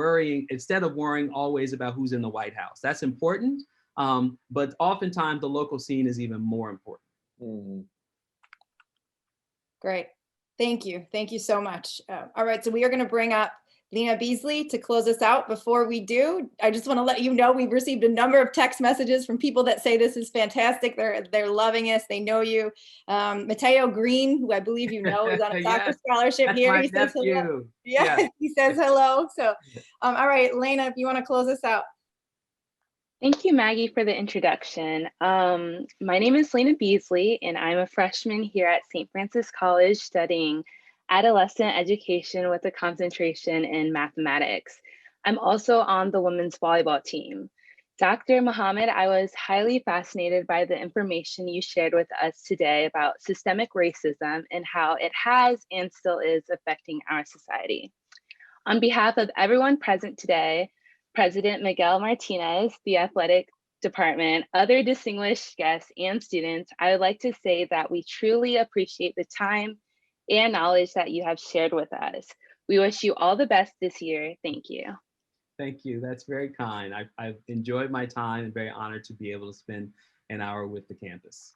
instead of worrying always about who's in the White House. That's important, but oftentimes the local scene is even more important. Mm-hmm. Great. Thank you. Thank you so much. All right, so we are going to bring up Lena Beasley to close us out. Before we do, I just want to let you know we've received a number of text messages from people that say this is fantastic. They're loving us. They know you. Mateo Green, who I believe you know, is on a soccer Yes, scholarship that's here. my He says hello. nephew. Yeah, Yes. he says hello. So, all right, Lena, if you want to close us out. Thank you, Maggie, for the introduction. My name is Lena Beasley, and I'm a freshman here at St. Francis College studying adolescent education with a concentration in mathematics. I'm also on the women's volleyball team. Dr. Muhammad, I was highly fascinated by the information you shared with us today about systemic racism and how it has and still is affecting our society. On behalf of everyone present today, President Miguel Martinez, the athletic department, other distinguished guests and students, I would like to say that we truly appreciate the time and knowledge that you have shared with us. We wish you all the best this year. Thank you. Thank you. That's very kind. I've enjoyed my time and very honored to be able to spend an hour with the campus.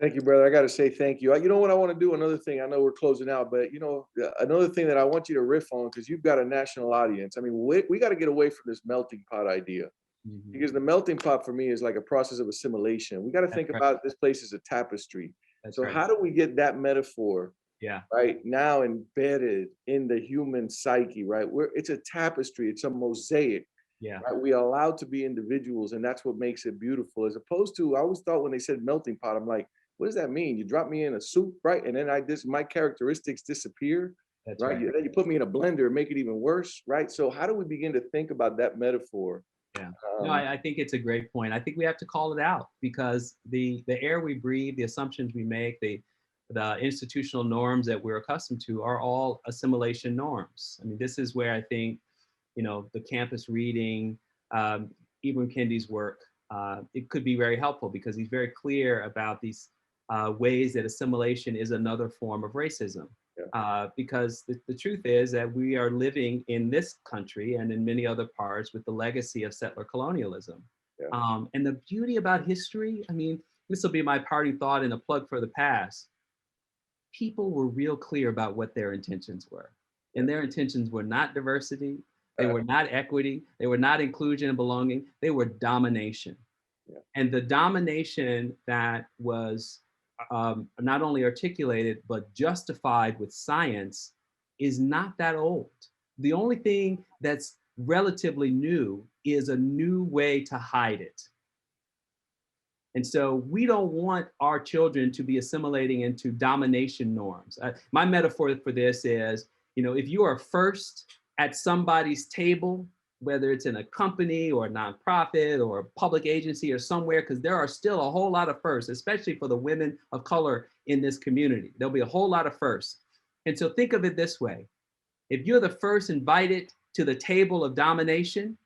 Thank you, brother. I got to say thank you. You know what I want to do? Another thing, I know we're closing out, but another thing that I want you to riff on, because you've got a national audience. I mean, we got to get away from this melting pot idea, because the melting pot for me is like a process of assimilation. We got to think about this place as a tapestry. So how do we get that metaphor right now embedded in the human psyche, right? It's a tapestry, it's a mosaic. Right? We are allowed to be individuals, and that's what makes it beautiful. As opposed to, I always thought when they said melting pot, I'm like, what does that mean? You drop me in a soup, right? And then my characteristics disappear, right? Then you put me in a blender and make it even worse, right? So how do we begin to think about that metaphor? Yeah, no, I think it's a great point. I think we have to call it out, because the air we breathe, the assumptions we make, the institutional norms that we're accustomed to are all assimilation norms. I mean, this is where I think, the campus reading, Ibram Kendi's work, it could be very helpful, because he's very clear about these ways that assimilation is another form of racism. Because the truth is that we are living in this country and in many other parts with the legacy of settler colonialism. And the beauty about history, I mean, this will be my parting thought and a plug for the past. People were real clear about what their intentions were. And their intentions were not diversity, they were not equity, they were not inclusion and belonging, they were domination. And the domination that was not only articulated, but justified with science is not that old. The only thing that's relatively new is a new way to hide it. And so we don't want our children to be assimilating into domination norms. My metaphor for this is, if you are first at somebody's table, whether it's in a company or a nonprofit or a public agency or somewhere, because there are still a whole lot of firsts, especially for the women of color in this community. There'll be a whole lot of firsts. And so think of it this way. If you're the first invited to the table of domination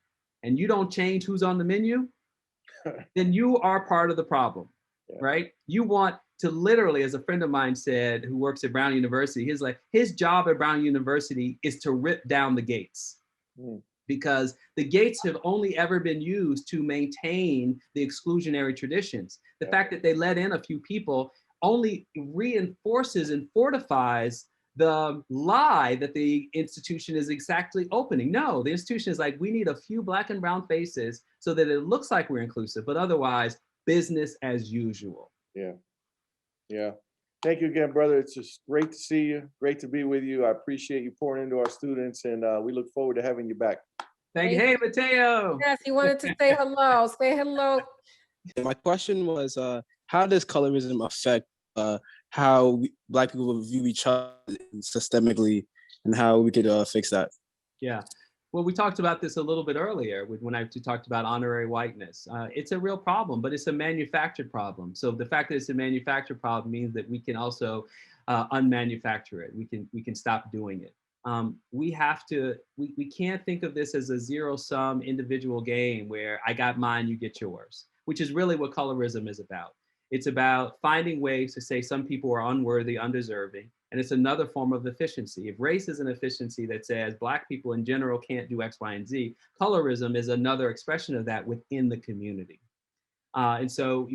and you don't change who's on the menu, then you are part of the problem, right? You want to literally, as a friend of mine said, who works at Brown University, he's like, his job at Brown University is to rip down the gates. Because the gates have only ever been used to maintain the exclusionary traditions. The fact that they let in a few people only reinforces and fortifies the lie that the institution is exactly opening. No, the institution is like, we need a few Black and brown faces so that it looks like we're inclusive, but otherwise business as usual. Yeah. Yeah. Thank you again, brother. It's just great to see you. Great to be with you. I appreciate you pouring into our students, and we look forward to having you back. Thank you. Hey, Mateo. Yes, he wanted to say hello. Say hello. My question was, how does colorism affect how Black people view each other systemically, and how we could fix that? Yeah. Well, we talked about this a little bit earlier when I talked about honorary whiteness. It's a real problem, but it's a manufactured problem. So the fact that it's a manufactured problem means that we can also unmanufacture it. We can stop doing it. We can't think of this as a zero-sum individual game where I got mine, you get yours, which is really what colorism is about. It's about finding ways to say some people are unworthy, undeserving, and it's another form of efficiency. If race is an efficiency that says Black people in general can't do X, Y, and Z, colorism is another expression of that within the community. And so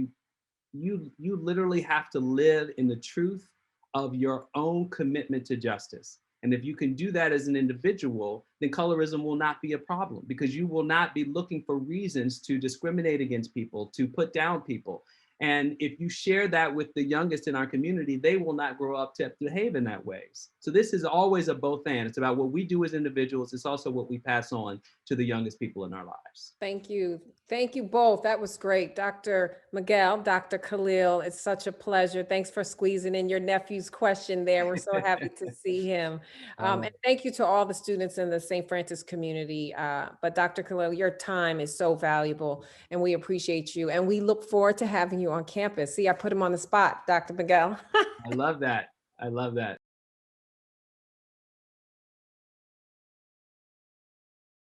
you literally have to live in the truth of your own commitment to justice. And if you can do that as an individual, then colorism will not be a problem, because you will not be looking for reasons to discriminate against people, to put down people. And if you share that with the youngest in our community, they will not grow up to behave in that ways. So this is always a both and. It's about what we do as individuals. It's also what we pass on to the youngest people in our lives. Thank you. Thank you both. That was great. Dr. Miguel, Dr. Khalil, it's such a pleasure. Thanks for squeezing in your nephew's question there. We're so happy to see him. And thank you to all the students in the St. Francis community. But Dr. Khalil, your time is so valuable and we appreciate you. And we look forward to having you on campus. See, I put him on the spot, Dr. Miguel. I love that. I love that.